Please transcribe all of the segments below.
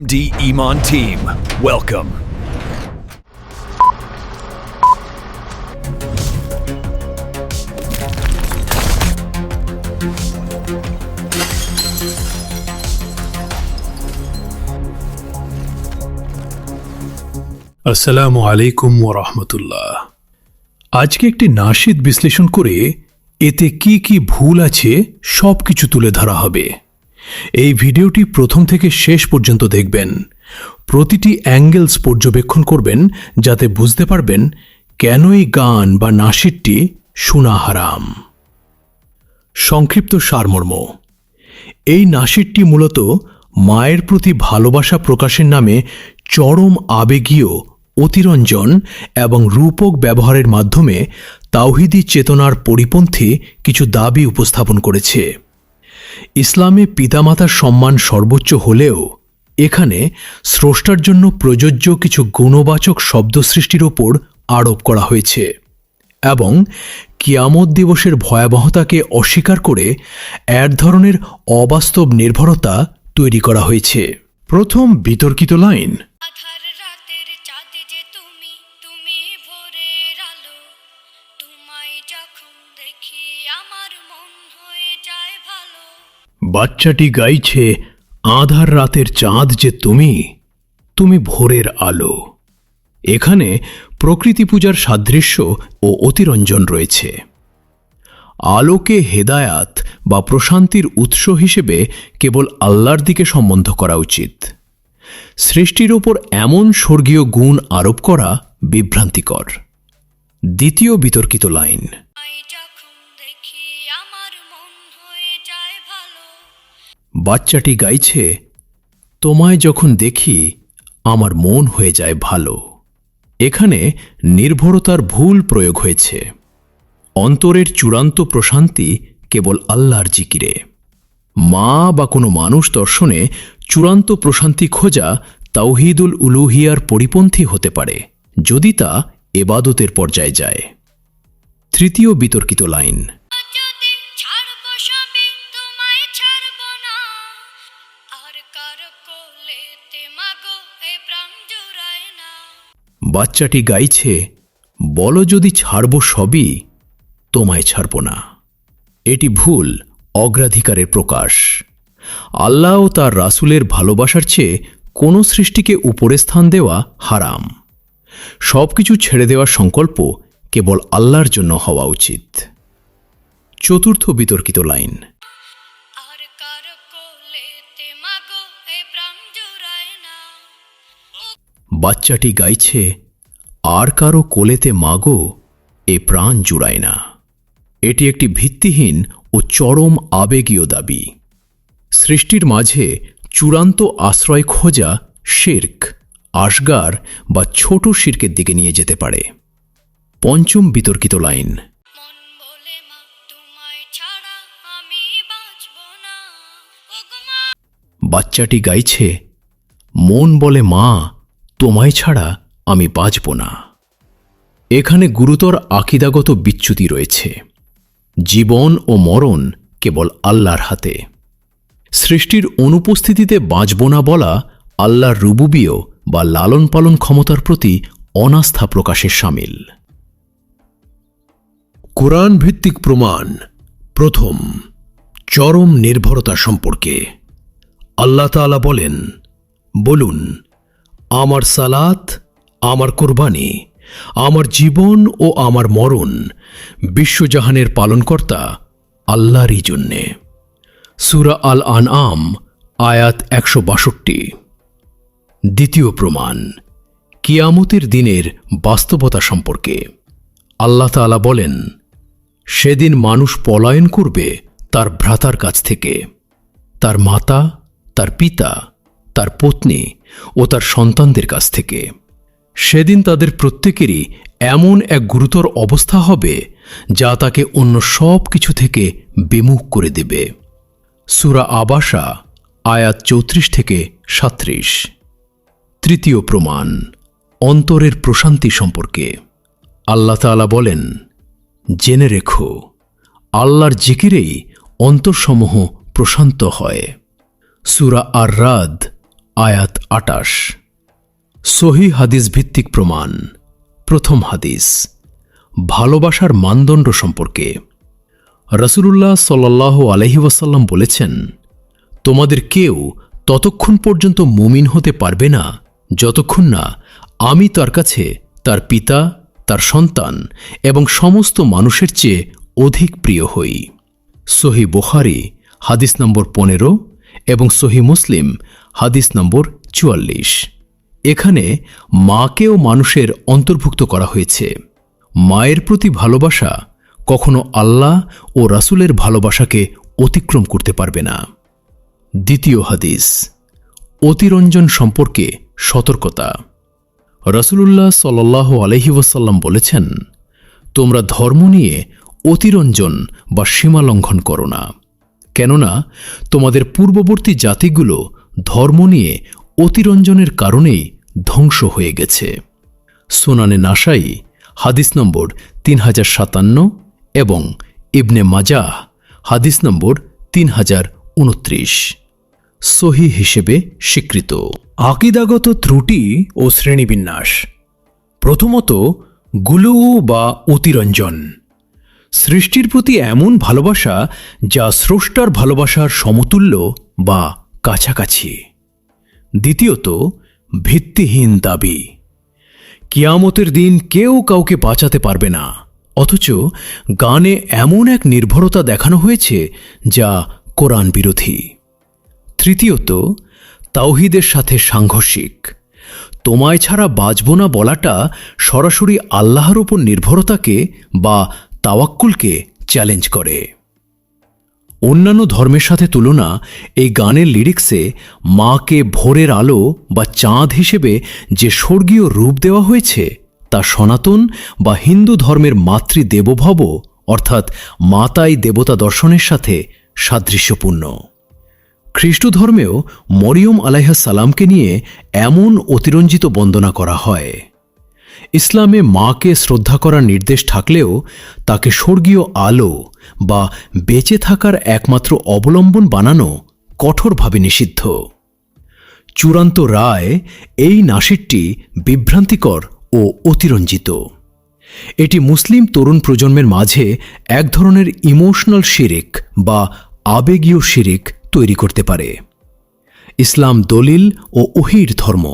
D Iman team, welcome. আসসালামু আলাইকুম ওয়া রাহমাতুল্লাহ। আজকে একটি নাশিদ বিশ্লেষণ করে এতে কি কি ভুল আছে সব কিছু তুলে ধরা হবে। এই ভিডিওটি প্রথম থেকে শেষ পর্যন্ত দেখবেন, প্রতিটি অ্যাঙ্গেলস পর্যবেক্ষণ করবেন যাতে বুঝতে পারবেন কেন এই গান বা নাশিদটি শোনা হারাম। সংক্ষিপ্ত সারমর্ম: এই নাশিদটি মূলত মায়ের প্রতি ভালোবাসা প্রকাশের নামে চরম আবেগীয়, অতিরঞ্জন এবং রূপক ব্যবহারের মাধ্যমে তাওহীদি চেতনার পরিপন্থী কিছু দাবি উপস্থাপন করেছে। ইসলামে পিতামাতার সম্মান সর্বোচ্চ হলেও এখানে স্রষ্টার জন্য প্রযোজ্য কিছু গুণবাচক শব্দ সৃষ্টির ওপর আরোপ করা হয়েছে এবং কিয়ামত দিবসের ভয়াবহতাকে অস্বীকার করে এক ধরনের অবাস্তব নির্ভরতা তৈরি করা হয়েছে। প্রথম বিতর্কিত লাইন: বাচ্চাটি গাইছে, আঁধার রাতের চাঁদ যে তুমি, তুমি ভোরের আলো। এখানে প্রকৃতি পূজার সাদৃশ্য ও অতিরঞ্জন রয়েছে। আলোকে হেদায়াত বা প্রশান্তির উৎস হিসেবে কেবল আল্লাহর দিকে সম্বন্ধ করা উচিত। সৃষ্টির ওপর এমন স্বর্গীয় গুণ আরোপ করা বিভ্রান্তিকর। দ্বিতীয় বিতর্কিত লাইন: বাচ্চাটি গাইছে, তোমায় যখন দেখি আমার মন হয়ে যায় ভালো। এখানে নির্ভরতার ভুল প্রয়োগ হয়েছে। অন্তরের চূড়ান্ত প্রশান্তি কেবল আল্লাহর জিকিরে। মা বা কোনো মানুষ দর্শনে চূড়ান্ত প্রশান্তি খোঁজা তাওহীদুল উলুহিয়ার পরিপন্থী হতে পারে যদি তা এবাদতের পর্যায়ে যায়। তৃতীয় বিতর্কিত লাইন: বাচ্চাটি গাইছে, বলো যদি ছাড়ব সবই, তোমায় ছাড়ব না। এটি ভুল অগ্রাধিকারের প্রকাশ। আল্লাহ ও তার রাসূলের ভালোবাসার চেয়ে কোনো সৃষ্টিকে উপরে স্থান দেওয়া হারাম। সবকিছু ছেড়ে দেওয়ার সংকল্প কেবল আল্লাহর জন্য হওয়া উচিত। চতুর্থ বিতর্কিত লাইন: বাচ্চাটি গাইছে, আর কারো কোলেতে মাগো এ প্রাণ জুড়ায় না। এটি একটি ভিত্তিহীন ও চরম আবেগীয় দাবি। সৃষ্টির মাঝে চূড়ান্ত আশ্রয় খোঁজা শিরক, আসগার বা ছোট শিরকের দিকে নিয়ে যেতে পারে। পঞ্চম বিতর্কিত লাইন: বাচ্চাটি গাইছে, মন বলে মা তোমায় ছাড়া আমি বাঁচব না। এখানে গুরুতর আকীদাগত বিচ্যুতি রয়েছে। জীবন ও মরণ কেবল আল্লাহর হাতে। সৃষ্টির অনুপস্থিতিতে বাঁচব না বলা আল্লাহর রুবুবিয় বা লালন পালন ক্ষমতার প্রতি অনাস্থা প্রকাশের শামিল। কোরআন ভিত্তিক প্রমাণ: প্রথম, চরম নির্ভরতা সম্পর্কে। আল্লাহ তাআলা বলেন, বলুন, আমার সালাত, আমার কুরবানি, আমার জীবন ও আমার মরণ বিশ্বজাহানের পালনকর্তা আল্লাহরই জন্যে। সূরা আল আনআম আয়াত ১৬২। দ্বিতীয় প্রমাণ, কিয়ামতের দিনের বাস্তবতা সম্পর্কে। আল্লাহ তাআলা বলেন, সেদিন মানুষ পলায়ন করবে তার ভ্রাতার কাছ থেকে, তার মাতা, তার পিতা, তার পত্নী ও তার সন্তানদের কাছ থেকে। সেদিন তাদের প্রত্যেকেরই এমন এক গুরুতর অবস্থা হবে যা তাকে অন্য সব কিছু থেকে বিমুখ করে দেবে। সূরা আবাসা আয়াত ৩৪ থেকে ৩৭। তৃতীয় প্রমাণ, অন্তরের প্রশান্তি সম্পর্কে। আল্লাহ তাআলা বলেন, জেনে রেখো, আল্লাহর জিকিরেই অন্তরসমূহ প্রশান্ত হয়। সূরা আর রাদ আয়াত ২৮। সহি হাদিস ভিত্তিক প্রমাণ। প্রথম হাদিস, ভালোবাসার মানদণ্ড সম্পর্কে। রাসূলুল্লাহ সাল্লাল্লাহু আলাইহি ওয়াসাল্লাম বলেছেন, তোমাদের কেউ ততক্ষণ পর্যন্ত মুমিন হতে পারবে না যতক্ষণ না আমি তার কাছে তার পিতা, তার সন্তান এবং সমস্ত মানুষের চেয়ে অধিক প্রিয় হই। সহি বুখারী হাদিস নম্বর ১৫ এবং সহি মুসলিম হাদিস নম্বর ৪৪। এখানে মাকেও মানুষের অন্তর্ভুক্ত করা হয়েছে। মায়ের প্রতি ভালোবাসা কখনো আল্লাহ ও রাসূলের ভালোবাসাকে অতিক্রম করতে পারবে না। দ্বিতীয় হাদিস, অতিরঞ্জন সম্পর্কে সতর্কতা। রাসূলুল্লাহ সাল্লাল্লাহু আলাইহি ওয়াসাল্লাম বলেছেন, তোমরা ধর্ম নিয়ে অতিরঞ্জন বা সীমালঙ্ঘন করো না, কেননা তোমাদের পূর্ববর্তী জাতিগুলো ধর্ম নিয়ে অতিরঞ্জনের কারণেই ধ্বংস হয়ে গেছে। সুনানে নাসাই হাদিস নম্বর ৩০৫৭ এবং ইবনে মাজাহ হাদিস নম্বর ৩০২৯ সহি হিসেবে স্বীকৃত। আকীদাগত ত্রুটি ও শ্রেণীবিন্যাস। প্রথমত, গুলু বা অতিরঞ্জন। সৃষ্টির প্রতি এমন ভালোবাসা যা স্রষ্টার ভালোবাসার সমতুল্য বা কাছাকাছি। দ্বিতীয়ত, ভিত্তিহীন দাবি। কিয়ামতের দিন কেউ কাউকে বাঁচাতে পারবে না, অথচ গানে এমন এক নির্ভরতা দেখানো হয়েছে যা কোরআন বিরোধী। তৃতীয়ত, তাওহীদের সাথে সাংঘর্ষিক। তোমায় ছাড়া বাঁচব না বলাটা সরাসরি আল্লাহর ওপর নির্ভরতাকে বা তাওয়াক্কুলকে চ্যালেঞ্জ করে। অন্যান্য ধর্মের সাথে তুলনা এই গানের লিরিক্সে মাকে ভোরের আলো বা চাঁদ হিসেবে যে স্বর্গীয় রূপ দেওয়া হয়েছে তা সনাতন বা হিন্দু ধর্মের মাতৃদেবোভব অর্থাৎ মাতাই দেবতা দর্শনের সাথে সাদৃশ্যপূর্ণ। খ্রিস্ট ধর্মেও মরিয়ম আলাইহিস সালামকে নিয়ে এমন অতিরঞ্জিত বন্দনা করা হয়। ইসলামে মাকে শ্রদ্ধা করার নির্দেশ থাকলেও তাকে স্বর্গীয় আলো বা বেঁচে থাকার একমাত্র অবলম্বন বানানো কঠোরভাবে নিষিদ্ধ। চূড়ান্ত রায়, এই নাশিদটি বিভ্রান্তিকর ও অতিরঞ্জিত। এটি মুসলিম তরুণ প্রজন্মের মাঝে এক ধরনের ইমোশনাল শিরিক বা আবেগীয় শিরিক তৈরি করতে পারে। ইসলাম দলিল ও ওহীর ধর্ম।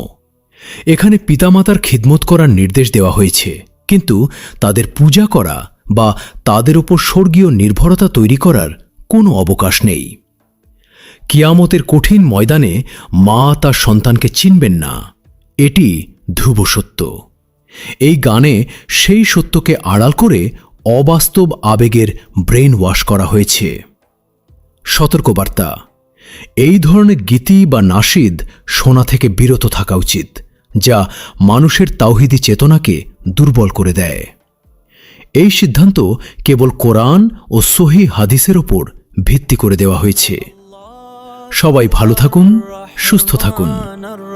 এখানে পিতামাতার খিদমত করার নির্দেশ দেওয়া হয়েছে, কিন্তু তাদের পূজা করা বা তাদের উপর স্বর্গীয় নির্ভরতা তৈরি করার কোনো অবকাশ নেই। কিয়ামতের কঠিন ময়দানে মা তার সন্তানকে চিনবেন না, এটি ধ্রুব সত্য। এই গানে সেই সত্যকে আড়াল করে অবাস্তব আবেগের ব্রেন ওয়াশ করা হয়েছে। সতর্কবার্তা, এই ধরনের গীতি বা নাশিদ শোনা থেকে বিরত থাকা উচিত, যা মানুষের তাওহীদি চেতনাকে দুর্বল করে দেয়। এই সিদ্ধান্ত কেবল কোরআন ও সহি হাদিসের ওপর ভিত্তি করে দেওয়া হয়েছে। সবাই ভালো থাকুন, সুস্থ থাকুন।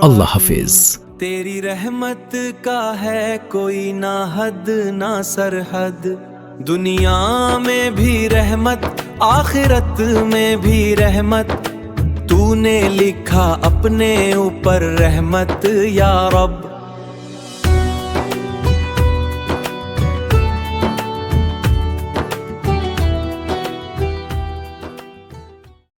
আল্লাহ হাফেজ। तेरी रहमत का है कोई ना हद ना सरहद, दुनिया में भी रहमत आखिरत में भी रहमत, तूने लिखा अपने ऊपर रहमत या रब।